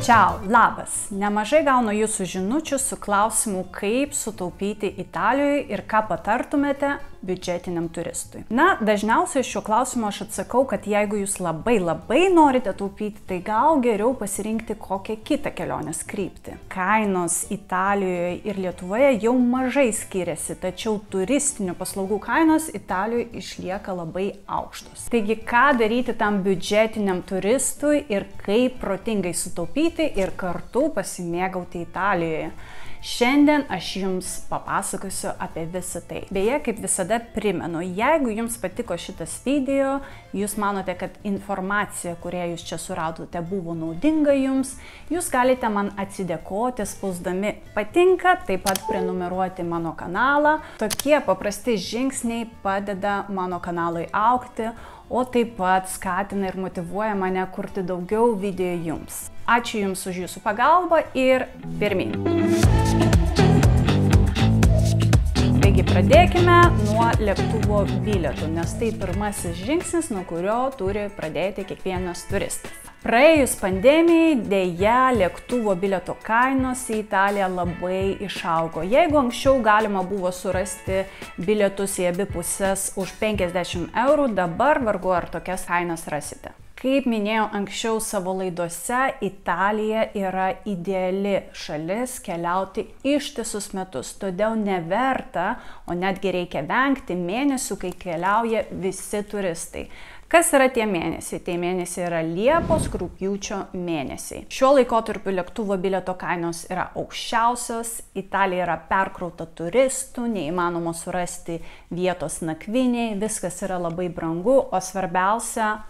Čiau, labas. Nemažai gaunu jūsų žinučių su klausimu, kaip sutaupyti Italijoje ir ką patartumėte biudžetiniam turistui. Na, dažniausiai šiuo klausimu aš atsakau, kad jeigu jūs labai norite taupyti, tai gal geriau pasirinkti kokią kitą kelionės kryptį. Kainos Italijoje ir Lietuvoje jau mažai skiriasi, tačiau turistinių paslaugų kainos Italijoje išlieka labai aukštos. Taigi, ką daryti tam biudžetiniam turistui ir kaip protingai sutaupyti ir kartu pasimėgauti Italijoje. Šiandien aš jums papasakosiu apie visą tai. Beje, kaip visada primenu, jeigu jums patiko šitas video, jūs manote, kad informacija, kurią jūs čia suradote, buvo naudinga jums, jūs galite man atsidėkoti spausdami patinka, taip pat prenumeruoti mano kanalą. Tokie paprasti žingsniai padeda mano kanalui augti, o taip pat skatina ir motyvuoja mane kurti daugiau video jums. Ačiū Jums už Jūsų pagalbą ir pirmyn. Taigi pradėkime nuo lėktuvo bilietų, nes tai pirmasis žingsnis, nuo kurio turi pradėti kiekvienas turistas. Praėjus pandemijai, dėja, lėktuvo bilieto kainos į Italiją labai išaugo. Jeigu anksčiau galima buvo surasti bilietus į abi pusės už 50 €, dabar vargu ar tokias kainas rasite. Kaip minėjau anksčiau savo laidose, Italija yra ideali šalis keliauti ištisus metus, todėl neverta, o netgi reikia vengti mėnesių, kai keliauja visi turistai. Kas yra tie mėnesiai? Tai mėnesiai yra Liepos, rugpjūčio mėnesiai. Šiuo laikotarpiu lėktuvo bilieto kainos yra aukščiausios, Italija yra perkrauta turistų, neįmanoma surasti vietos nakvynei, viskas yra labai brangu, o svarbiausia –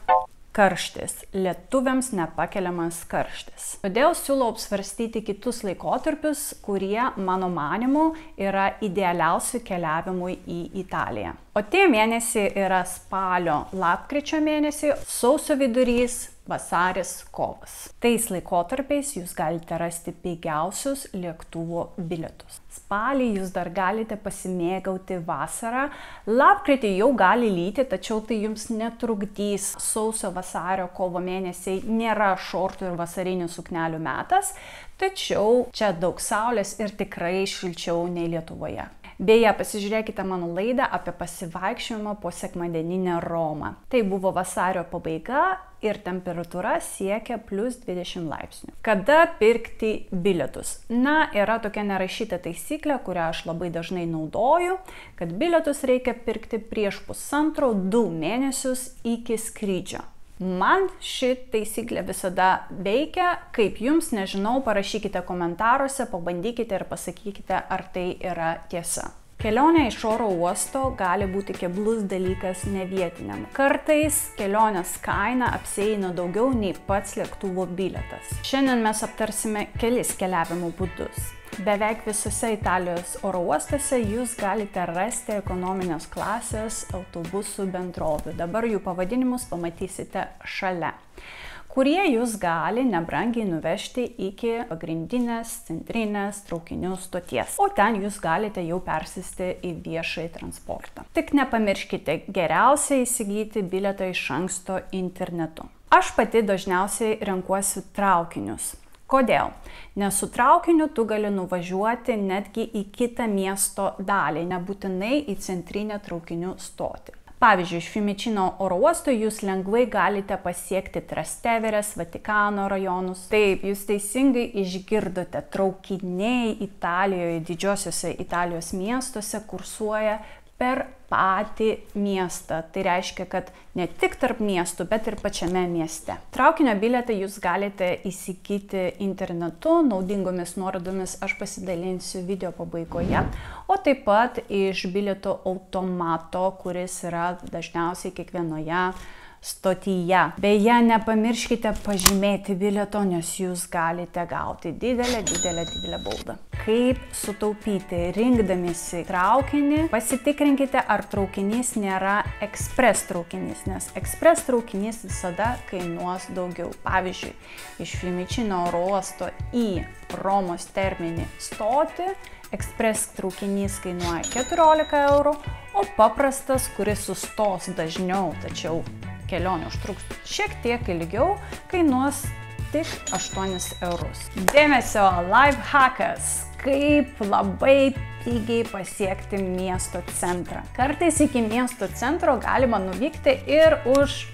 karštis. Lietuviams nepakeliamas karštis. Todėl siūlau apsvarstyti kitus laikotarpius, kurie, mano manymu, yra idealiausi keliavimui į Italiją. O tie mėnesiai yra spalio, lapkričio mėnesiai, sausio vidurys, vasaris, kovas. Tais laikotarpiais jūs galite rasti pigiausius lėktuvo bilietus. Spalį jūs dar galite pasimėgauti vasarą. Lapkritį jau gali lyti, tačiau tai jums netrukdys. Sausio, vasario, kovo mėnesiai nėra šortų ir vasarinių suknelių metas, tačiau čia daug saulės ir tikrai šilčiau nei Lietuvoje. Beje, pasižiūrėkite mano laidą apie pasivaikščiojimą po sekmadieninę Romą. Tai buvo vasario pabaiga ir temperatūra siekia +20 laipsnių. Kada pirkti bilietus? Na, yra tokia nerašyta taisyklė, kurią aš labai dažnai naudoju, kad bilietus reikia pirkti prieš 1,5–2 mėnesius iki skrydžio. Man ši taisyklė visada veikia, kaip jums, nežinau, parašykite komentaruose, pabandykite ir pasakykite, ar tai yra tiesa. Kelionė iš oro uosto gali būti keblus dalykas nevietiniam. Kartais kelionės kaina apsieina daugiau nei pats lėktuvo bilietas. Šiandien mes aptarsime kelis keliavimo būdus. Beveik visose Italijos oro uostuose jūs galite rasti ekonominės klasės autobusų bendrovių. Dabar jų pavadinimus pamatysite šalia, kurie jūs gali nebrangiai nuvežti iki pagrindinės centrinės traukinių stoties. O ten jūs galite jau persėsti į viešąjį transportą. Tik nepamirškite geriausia įsigyti bilietą iš anksto internetu. Aš pati dažniausiai renkuosi traukinius. Kodėl? Nes su traukiniu tu gali nuvažiuoti netgi į kitą miesto dalį, nebūtinai į centrinę traukinių stotį. Pavyzdžiui, iš Fiumicino oro uosto jūs lengvai galite pasiekti Trasteverės, Vatikano rajonus. Taip, jūs teisingai išgirdote, traukiniai Italijoje, didžiosiuose Italijos miestuose kursuoja per patį miestą. Tai reiškia, kad ne tik tarp miestų, bet ir pačiame mieste. Traukinio bilietą jūs galite įsigyti internetu, naudingomis nuorodomis aš pasidalinsiu video pabaigoje, o taip pat iš bilieto automato, kuris yra dažniausiai kiekvienoje stotyje. Beje, nepamirškite pažymėti bilieto, nes jūs galite gauti didelę baudą. Kaip sutaupyti? Rinkdamiesi traukinį, pasitikrinkite, ar traukinys nėra ekspres traukinys, nes ekspres traukinys visada kainuos daugiau. Pavyzdžiui, iš Fiumicino oro uosto į Romos Termini stotį ekspres traukinys kainuoja 14 €, o paprastas, kuris sustos dažniau, tačiau kelionė užtruks šiek tiek ilgiau, kainuos tik 8 eurus. Dėmesio, life hackas, kaip labai pigiai pasiekti miesto centrą. Kartais iki miesto centro galima nuvykti ir už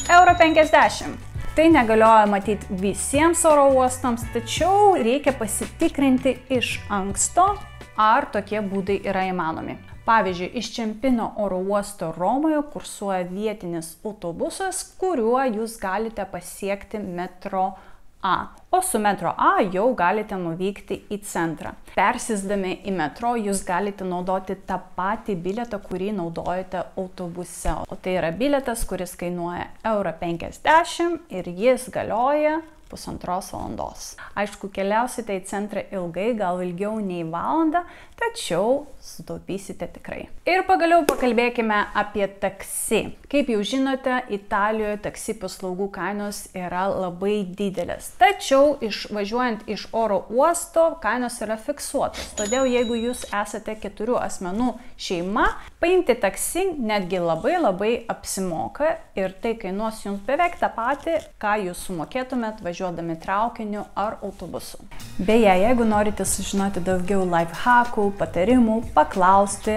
50 €. Tai negalioja matyti visiems oro uostams, tačiau reikia pasitikrinti iš anksto, ar tokie būdai yra įmanomi. Pavyzdžiui, iš Čempino oro uosto Romoje kursuoja vietinis autobusas, kuriuo jūs galite pasiekti metro A. O su metro A jau galite nuvykti į centrą. Persėsdami į metro jūs galite naudoti tą patį bilietą, kurį naudojate autobuse. O tai yra bilietas, kuris kainuoja 50 € ir jis galioja 1,5 valandos. Aišku, keliausite į centrą ilgai, gal ilgiau nei valandą, tačiau sutaupysite tikrai. Ir pagaliau pakalbėkime apie taksi. Kaip jau žinote, Italijoje taksi paslaugų kainos yra labai didelės. Tačiau važiuojant iš oro uosto kainos yra fiksuotos. Todėl jeigu jūs esate 4 asmenų šeima, paimti taksi netgi labai apsimoka ir tai kainuos jums beveik tą patį, ką jūs sumokėtumėt važiuodami traukiniu ar autobusu. Beje, jeigu norite sužinoti daugiau life hackų, patarimų, paklausti,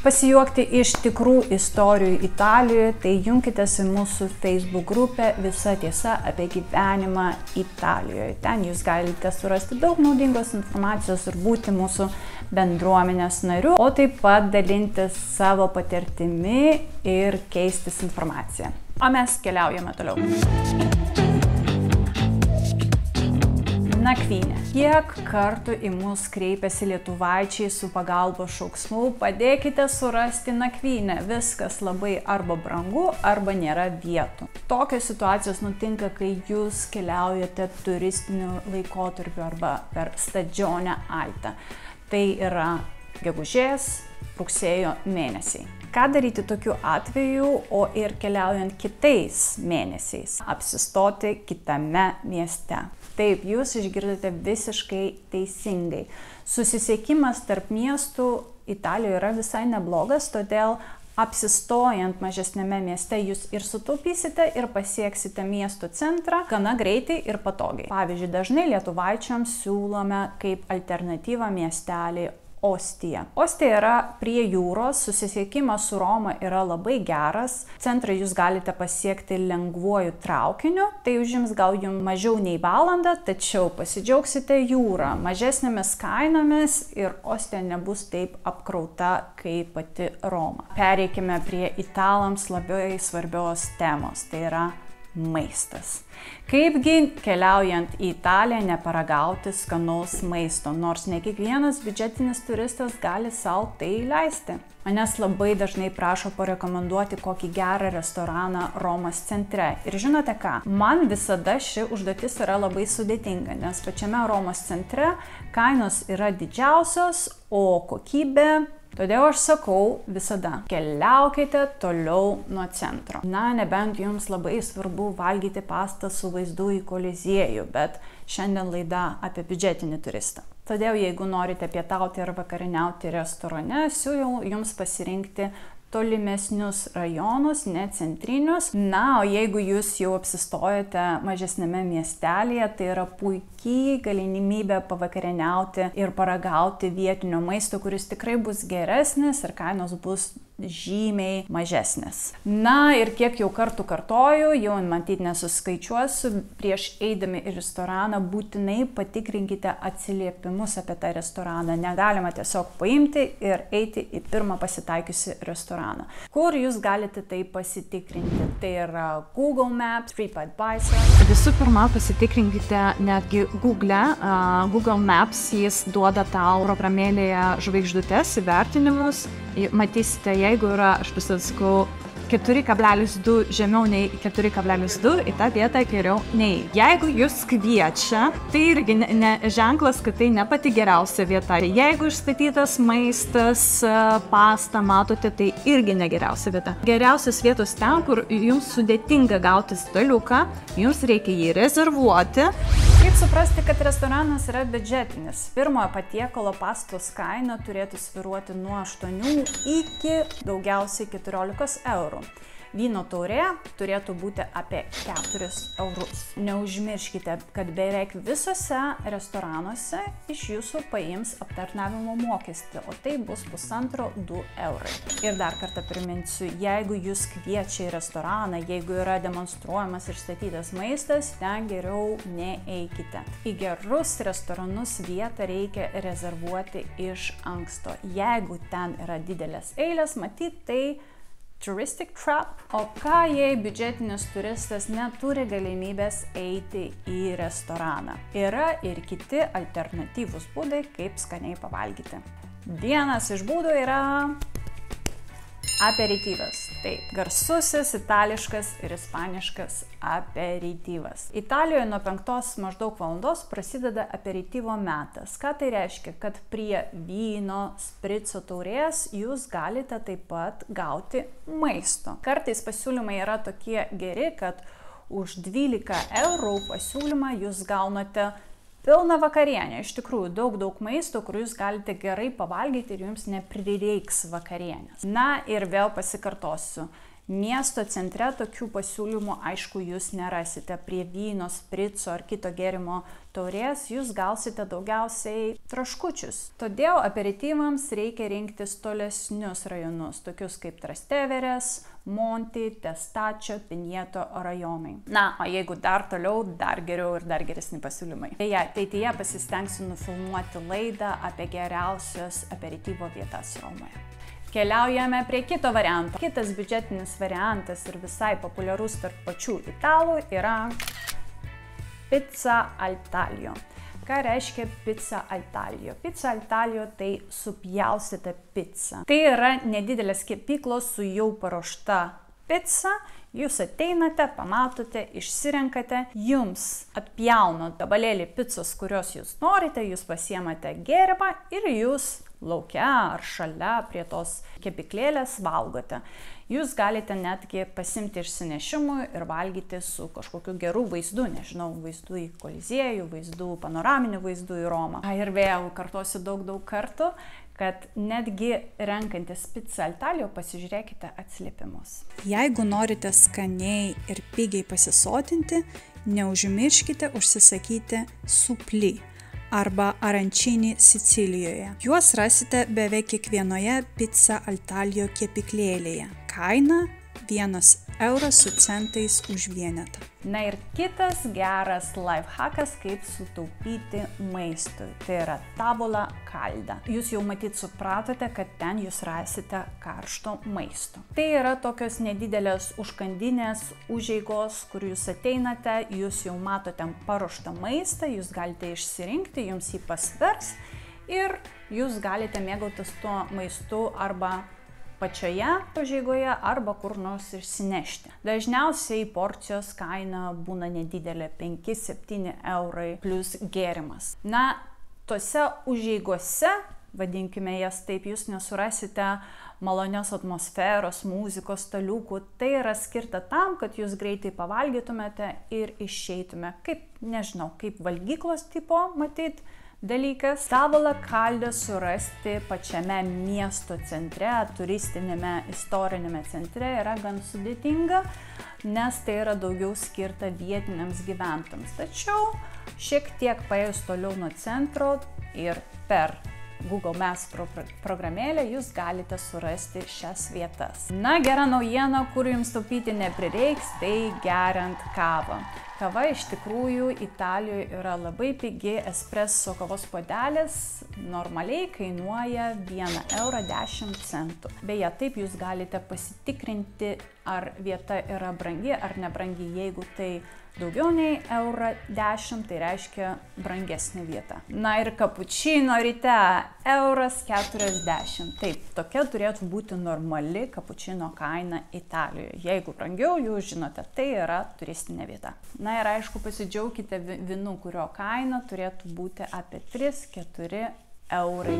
pasijuokti iš tikrų istorijų Italijoje, tai junkitės į mūsų Facebook grupę Visa tiesa apie gyvenimą Italijoje. Ten jūs galite surasti daug naudingos informacijos ir būti mūsų bendruomenės nariu, o taip pat dalintis savo patirtimi ir keistis informaciją. O mes keliaujame toliau. Nakvynė. Kiek kartų į mus kreipiasi lietuvaičiai su pagalbos šauksmu, padėkite surasti nakvynę, viskas labai arba brangu, arba nėra vietų. Tokios situacijos nutinka, kai jūs keliaujate turistiniu laikotarpiu arba per Stagione Alta. Tai yra gegužės, rugsėjo mėnesiai. Ką daryti tokiu atveju, o ir keliaujant kitais mėnesiais? Apsistoti kitame mieste. Taip, jūs išgirdote visiškai teisingai. Susisiekimas tarp miestų Italijoje yra visai neblogas, todėl apsistojant mažesnėme mieste jūs ir sutaupysite ir pasieksite miesto centrą gana greitai ir patogiai. Pavyzdžiui, dažnai lietuvaičiams siūlome kaip alternatyvą miestelį Ostija. Ostija yra prie jūros, susisiekimas su Roma yra labai geras. Centrą jūs galite pasiekti lengvuoju traukiniu, tai užims gal jums mažiau nei valandą, tačiau pasidžiaugsite jūrą, mažesnėmis kainomis ir Ostija nebus taip apkrauta kaip pati Roma. Pereikime prie italams labai svarbios temos, tai yra maistas. Kaipgi keliaujant į Italiją neparagauti skanaus maisto, nors ne kiekvienas biudžetinis turistas gali sau tai leisti. Manęs labai dažnai prašo parekomenduoti kokį gerą restoraną Romos centre. Ir žinote ką? Man visada ši užduotis yra labai sudėtinga, nes pačiame Romos centre kainos yra didžiausios, o kokybė. Todėl aš sakau visada, keliaukite toliau nuo centro. Na, nebent jums labai svarbu valgyti pastą su vaizdu į Koliziejų, bet šiandien laida apie biudžetinį turistą. Todėl, jeigu norite pietauti ar vakarieniauti restorane, siūlau jums pasirinkti tolimesnius rajonus, ne centrinius. Na, o jeigu jūs jau apsistojate mažesnėme miestelėje, tai yra puikiai galimybė pavakarieniauti ir paragauti vietinio maisto, kuris tikrai bus geresnis ir kainos bus žymiai mažesnės. Na ir kiek jau kartų kartoju, jau matyti nesuskaičiuosiu, prieš eidami į restoraną būtinai patikrinkite atsiliepimus apie tą restoraną. Negalima tiesiog paimti ir eiti į pirmą pasitaikiusi restoraną. Kur jūs galite tai pasitikrinti? Tai yra Google Maps, TripAdvisor. Visų pirma, pasitikrinkite netgi Google Maps, jis duoda tau programėlėje žvaigždutes, įvertinimus. Matysite, jeigu yra, aš visada sakau, 4,2 žemiau nei 4,2, į tą vietą geriau nei. Jeigu jūs kviečia, tai irgi ženklas, kad tai ne pati geriausia vieta. Jeigu išstatytas maistas, pasta, matote, tai irgi ne geriausia vieta. Geriausias vietos ten, kur jums sudėtinga gauti staliuką, jums reikia jį rezervuoti. Kaip suprasti, kad restoranas yra biudžetinis? Pirmojo patiekalo pastos kaina turėtų svyruoti nuo 8 iki daugiausiai 14 eurų. Vyno taurė turėtų būti apie 4 eurus. Neužmirškite, kad beveik visose restoranuose iš jūsų paims aptarnavimo mokestį, o tai bus 1,5–2 eurai. Ir dar kartą priminsiu, jeigu jūs kviečia į restoraną, jeigu yra demonstruojamas ir statytas maistas, ten geriau neeikite. Į gerus restoranus vietą reikia rezervuoti iš anksto. Jeigu ten yra didelės eilės, matyt, tai touristic trap. O ką jei biudžetinis turistas neturi galimybės eiti į restoraną? Yra ir kiti alternatyvūs būdai, kaip skaniai pavalgyti. Vienas iš būdų yra aperityvas. Tai garsusis itališkas ir ispaniškas aperityvas. Italijoje nuo 5 maždaug valandos prasideda aperityvo metas. Ką tai reiškia? Kad prie vyno, sprico taurės jūs galite taip pat gauti maisto. Kartais pasiūlymai yra tokie geri, kad už 12 eurų pasiūlymą jūs gaunate pilną vakarienę. Iš tikrųjų, daug maisto, kur jūs galite gerai pavalgyti ir jums neprireiks vakarienės. Na ir vėl pasikartosiu. Miesto centre tokių pasiūlymų, aišku, jūs nerasite. Prie vyno, sprico ar kito gėrimo taurės jūs gausite daugiausiai traškučius. Todėl aperityvams reikia rinktis tolesnius rajonus, tokius kaip Trasteveres, Monti, Testaccio, Pinieto rajonai. Na, o jeigu dar toliau, dar geriau ir dar geresni pasiūlymai. Beje, ateityje pasistengsiu nufilmuoti laidą apie geriausias aperityvo vietas Romoje. Keliaujame prie kito varianto. Kitas biudžetinis variantas ir visai populiarus tarp pačių italų yra pizza al taglio. Ką reiškia pizza al taglio? Pizza al taglio tai supjaustyta pica. Tai yra nedidelės kepyklos su jau paruošta pica. Jūs ateinate, pamatote, išsirenkate, jums atpjauna gabalėlį picos, kurios jūs norite, jūs pasiemate gėrimą ir jūs lauke ar šalia prie tos kepyklėlės valgote. Jūs galite netgi pasimti išsinešimui ir valgyti su kažkokiu geru vaizdu, nežinau, vaizdu į Koliziejų, vaizdu, panoraminiu vaizdu į Romą. Ir vėl kartosiu daug kartų, kad netgi renkantis pizzą al taglio pasižiūrėkite atsiliepimus. Jeigu norite skaniai ir pigiai pasisotinti, neužmirškite užsisakyti supli arba arancini Sicilijoje. Juos rasite beveik kiekvienoje pizza al taglio kepyklėlėje. Kaina 1 euras su centais už vienetą. Na ir kitas geras lifehackas, kaip sutaupyti maistui. Tai yra tavola calda. Jūs jau matyt supratote, kad ten jūs rasite karšto maisto. Tai yra tokios nedidelės užkandinės užeigos, kur jūs ateinate, jūs jau matote paruoštą maistą, jūs galite išsirinkti, jums jį pasvers ir jūs galite mėgautis tuo maistu arba pačioje užeigoje arba kur nors išsinešti. Dažniausiai porcijos kaina būna nedidelė 5–7 eurai plus gėrimas. Na, tose užeigose, vadinkime jas taip, jūs nesurasite malonios atmosferos, muzikos, staliukų. Tai yra skirta tam, kad jūs greitai pavalgytumėte ir išeitumėte. Kaip, nežinau, kaip valgyklos tipo, matyt, dalykas. Tavola calda surasti pačiame miesto centre, turistinėme, istorinėme centre yra gan sudėtinga, nes tai yra daugiau skirta vietiniams gyventojams. Tačiau šiek tiek paėjus toliau nuo centro ir per Google Maps programėlę jūs galite surasti šias vietas. Na, gera naujiena, kur jums taupyti neprireiks, tai geriant kavą. Kava iš tikrųjų Italijoje yra labai pigi, espresso kavos puodelis normaliai kainuoja 1,10 eurą. Beje, taip jūs galite pasitikrinti, ar vieta yra brangi ar nebrangi. Jeigu tai daugiau nei 1,10 eurą, tai reiškia brangesnė vieta. Na ir kapučino ryte 1,40 €. Taip, tokia turėtų būti normali kapučino kaina Italijoje. Jeigu brangiau, jūs žinote, tai yra turistinė vieta. Na ir aišku, pasidžiaukite vynu, kurio kaina turėtų būti apie 3–4 eurai.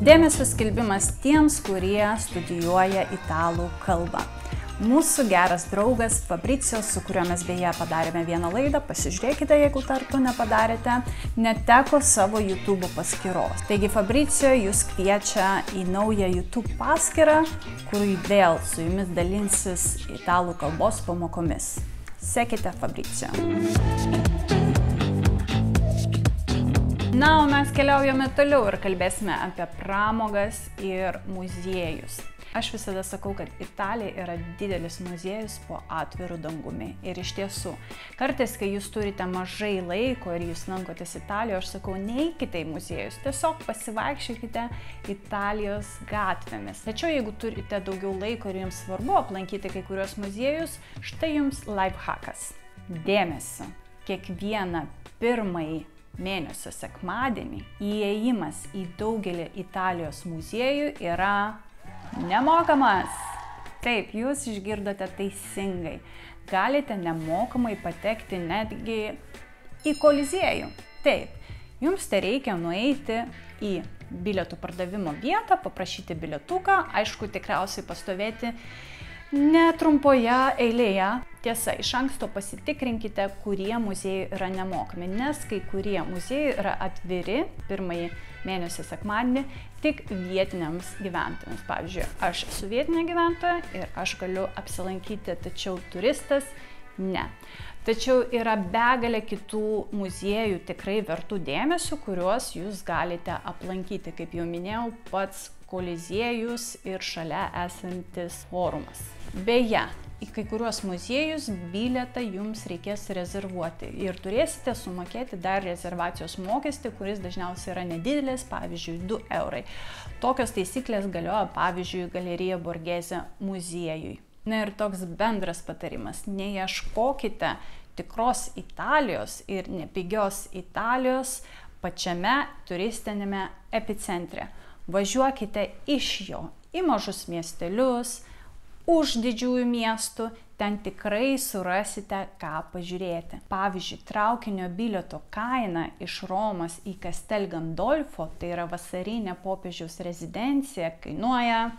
Dėmesio skelbimas tiems, kurie studijuoja italų kalbą. Mūsų geras draugas Fabricio, su kuriuo mes beje padarėme vieną laidą, pasižiūrėkite, jeigu tartu nepadarėte, neteko savo YouTube paskyros. Taigi Fabricio jūs kviečia į naują YouTube paskyrą, kur vėl su jumis dalinsis italų kalbos pamokomis. Sekite Fabricio. Na, o mes keliaujame toliau ir kalbėsime apie pramogas ir muziejus. Aš visada sakau, kad Italija yra didelis muziejus po atviru dangumi. Ir iš tiesų, kartais, kai jūs turite mažai laiko ir jūs lankotės Italijoje, aš sakau, neikite į muziejus, tiesiog pasivaikščiokite Italijos gatvėmis. Tačiau, jeigu turite daugiau laiko ir jums svarbu aplankyti kai kurios muziejus, štai jums lifehackas. Dėmesio, kiekvieną pirmąjį mėnesio sekmadienį įėjimas į daugelį Italijos muziejų yra nemokamas. Taip, jūs išgirdote teisingai. Galite nemokamai patekti netgi į koliziejų. Taip, jums tai reikia nueiti į bilietų pardavimo vietą, paprašyti bilietuką, aišku, tikriausiai pastovėti netrumpoje eilėje. Tiesa, iš anksto pasitikrinkite, kurie muziejai yra nemokami, nes kai kurie muziejai yra atviri pirmąjį mėnesio sekmadienį tik vietiniams gyventojams. Pavyzdžiui, aš esu vietinė gyventoja ir aš galiu apsilankyti, tačiau turistas ne. Tačiau yra begalė kitų muziejų tikrai vertų dėmesio, kuriuos jūs galite aplankyti. Kaip jau minėjau, pats koliziejus ir šalia esantis forumas. Beje, į kai kuriuos muziejus bilietą jums reikės rezervuoti ir turėsite sumokėti dar rezervacijos mokestį, kuris dažniausiai yra nedidelis, pavyzdžiui, 2 eurai. Tokios taisyklės galioja, pavyzdžiui, Galerija Borghese muziejui. Na ir toks bendras patarimas, neieškokite tikros Italijos ir nepigios Italijos pačiame turistinėme epicentre. Važiuokite iš jo į mažus miestelius, už didžiųjų miestų, ten tikrai surasite ką pažiūrėti. Pavyzdžiui, traukinio bilieto kaina iš Romos į Castel Gandolfo, tai yra vasarinė popiežiaus rezidencija, kainuoja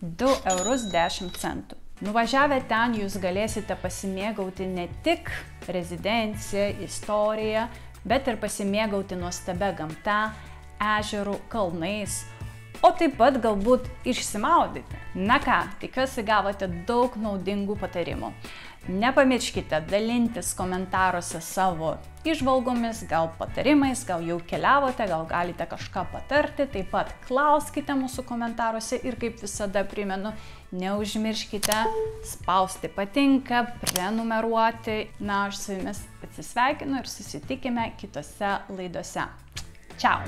2,10 €. Nuvažiavę ten jūs galėsite pasimėgauti ne tik rezidenciją, istoriją, bet ir pasimėgauti nuostabia gamta, ežerų, kalnais, o taip pat galbūt išsimaudyti. Na ką, tikiuosi gavote daug naudingų patarimų. Nepamirškite dalintis komentaruose savo įžvalgomis, gal patarimais, gal jau keliavote, gal galite kažką patarti, taip pat klauskite mūsų komentaruose ir kaip visada primenu, neužmirškite spausti patinka, prenumeruoti. Na, aš su jumis atsisveikinu ir susitikime kitose laidose. Ciao!